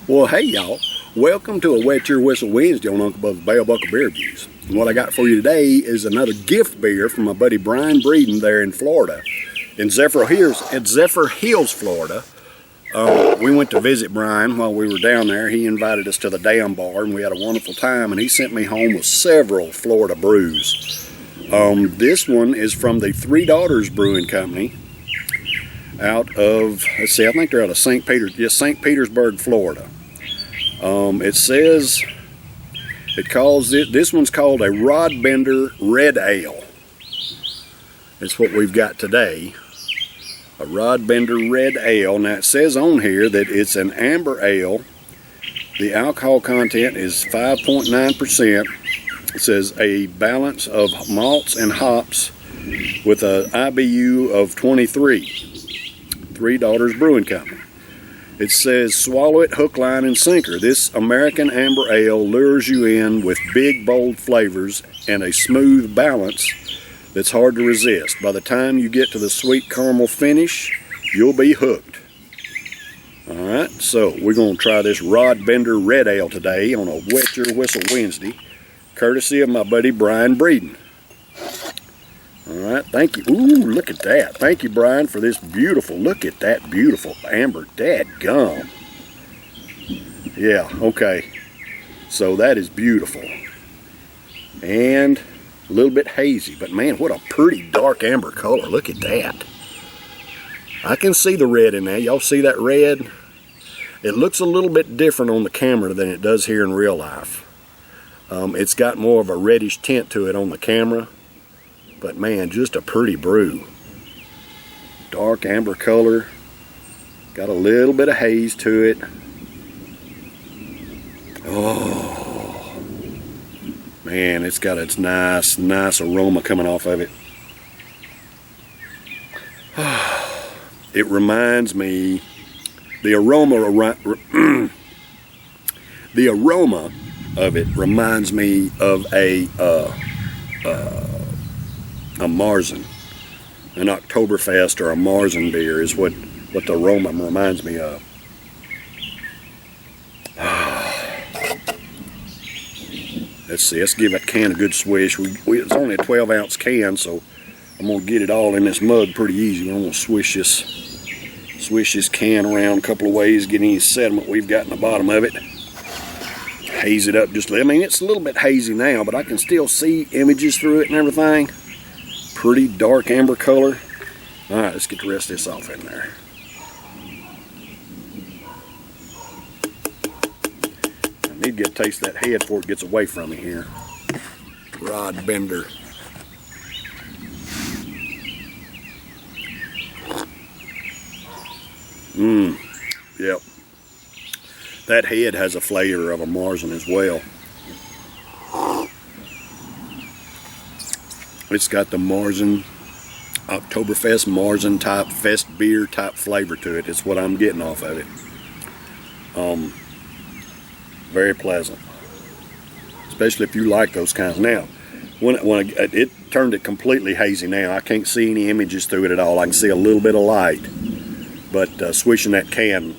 Well, hey y'all, welcome to a Wet Your Whistle Wednesday on Uncle Bub's Bell Buckle Beer Reviews. And what I got for you today is another gift beer from my buddy Brian Breeden there in Florida, in Zephyr Hills, Florida. We went to visit Brian while we were down there. He invited us to the Dam Bar and we had a wonderful time, and he sent me home with several Florida brews. This one is from the Three Daughters Brewing Company out of, let's see, I think they're out of St. Petersburg, Florida. It says, this one's called a Rod Bender Red Ale. It's what we've got today. A Rod Bender Red Ale. Now it says on here that it's an amber ale. The alcohol content is 5.9%. It says a balance of malts and hops with an IBU of 23. Three Daughters Brewing Company. It says, swallow it hook, line, and sinker. This American amber ale lures you in with big, bold flavors and a smooth balance that's hard to resist. By the time you get to the sweet caramel finish, you'll be hooked. Alright, so we're going to try this Rod Bender Red Ale today on a Wet Your Whistle Wednesday, courtesy of my buddy Brian Breeden. Alright, thank you. Ooh, look at that. Thank you, Brian, for this beautiful, look at that beautiful amber. Dadgum. Yeah, okay. So that is beautiful. And a little bit hazy, but man, what a pretty dark amber color. Look at that. I can see the red in there. Y'all see that red? It looks a little bit different on the camera than it does here in real life. It's got more of a reddish tint to it on the camera. But man, just a pretty brew. Dark amber color. Got a little bit of haze to it. Oh, man, it's got its nice aroma coming off of it. It reminds me, the aroma of it reminds me of a Marzen. An Oktoberfest or a Marzen beer is what the aroma reminds me of. Let's see, let's give that can a good swish. It's only a 12-ounce can, so I'm going to get it all in this mug pretty easy. I'm going to swish this can around a couple of ways, get any sediment we've got in the bottom of it. Haze it up just a little. I mean, it's a little bit hazy now, but I can still see images through it and everything. Pretty dark amber color. Alright, let's get the rest of this off in there. I need to get a taste of that head before it gets away from me here. Rod Bender. Yep. That head has a flavor of a Marzen as well. It's got the Marzen, Oktoberfest Marzen type, fest beer type flavor to it. It's what I'm getting off of it. Very pleasant. Especially if you like those kinds. Now, it turned it completely hazy now. I can't see any images through it at all. I can see a little bit of light. But swishing that can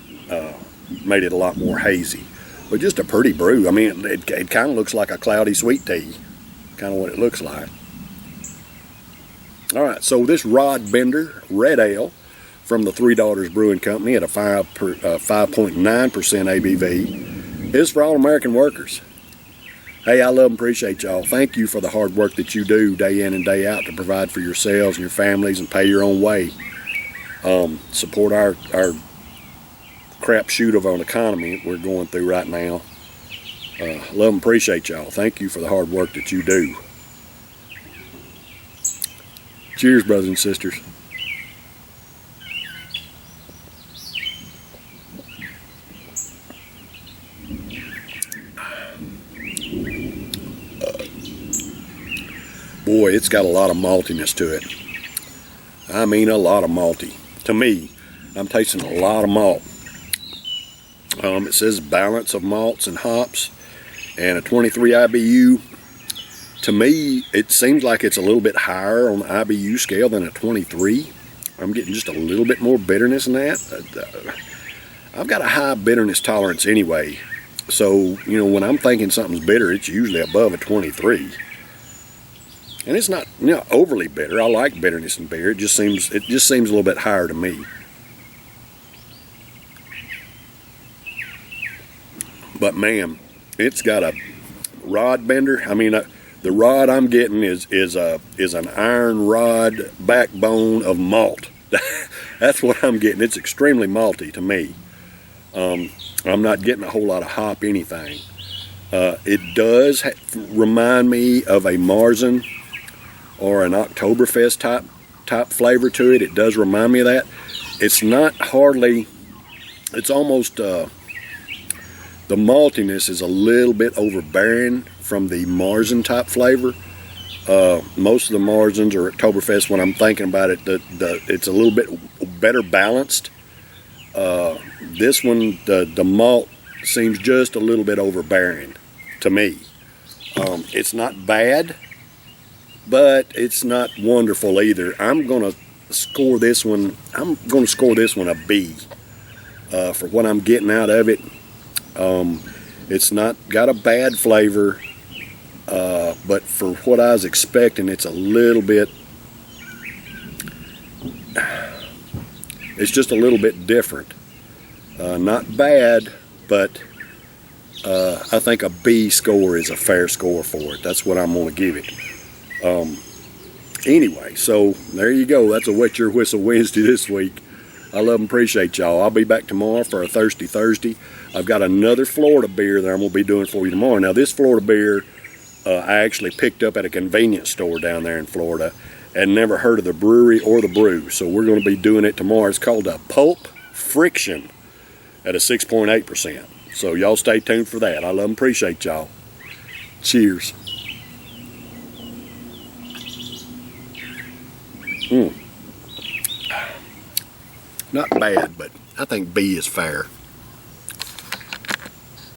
made it a lot more hazy. But just a pretty brew. I mean, it kind of looks like a cloudy sweet tea. Kind of what it looks like. Alright, so this Rod Bender Red Ale from the Three Daughters Brewing Company at a 5.9% ABV is for all American workers. Hey, I love and appreciate y'all. Thank you for the hard work that you do day in and day out to provide for yourselves and your families and pay your own way. Support our crapshoot of an economy that we're going through right now. Love and appreciate y'all. Thank you for the hard work that you do. Cheers, brothers and sisters. Boy, it's got a lot of maltiness to it. I mean, a lot of malty. To me, I'm tasting a lot of malt. It says balance of malts and hops and a 23 IBU. To me, it seems like it's a little bit higher on the IBU scale than a 23. I'm getting just a little bit more bitterness in that. I've got a high bitterness tolerance anyway. So, you know, when I'm thinking something's bitter, it's usually above a 23. And it's not, you know, overly bitter. I like bitterness in beer. It just seems a little bit higher to me. But man, it's got a rod bender. I mean, the rod I'm getting is an iron rod backbone of malt. That's what I'm getting. It's extremely malty to me. I'm not getting a whole lot of hop anything. It does remind me of a Marzen or an Oktoberfest type flavor to it. It does remind me of that. It's not hardly, it's almost, the maltiness is a little bit overbearing from the Marzen type flavor. Most of the Marzens or Oktoberfest, when I'm thinking about it, it's a little bit better balanced. This one, the malt seems just a little bit overbearing to me. It's not bad, but it's not wonderful either. I'm gonna score this one a B for what I'm getting out of it. It's not got a bad flavor, but for what I was expecting, it's a little bit. It's just a little bit different. Not bad, but I think a B score is a fair score for it. That's what I'm going to give it. Anyway, so there you go. That's a Wet Your Whistle Wednesday this week. I love and appreciate y'all. I'll be back tomorrow for a Thirsty Thursday. I've got another Florida beer that I'm going to be doing for you tomorrow. Now, this Florida beer I actually picked up at a convenience store down there in Florida and never heard of the brewery or the brew. So we're going to be doing it tomorrow. It's called a Pulp Friction at a 6.8%. So y'all stay tuned for that. I love and appreciate y'all. Cheers. Not bad, but I think B is fair.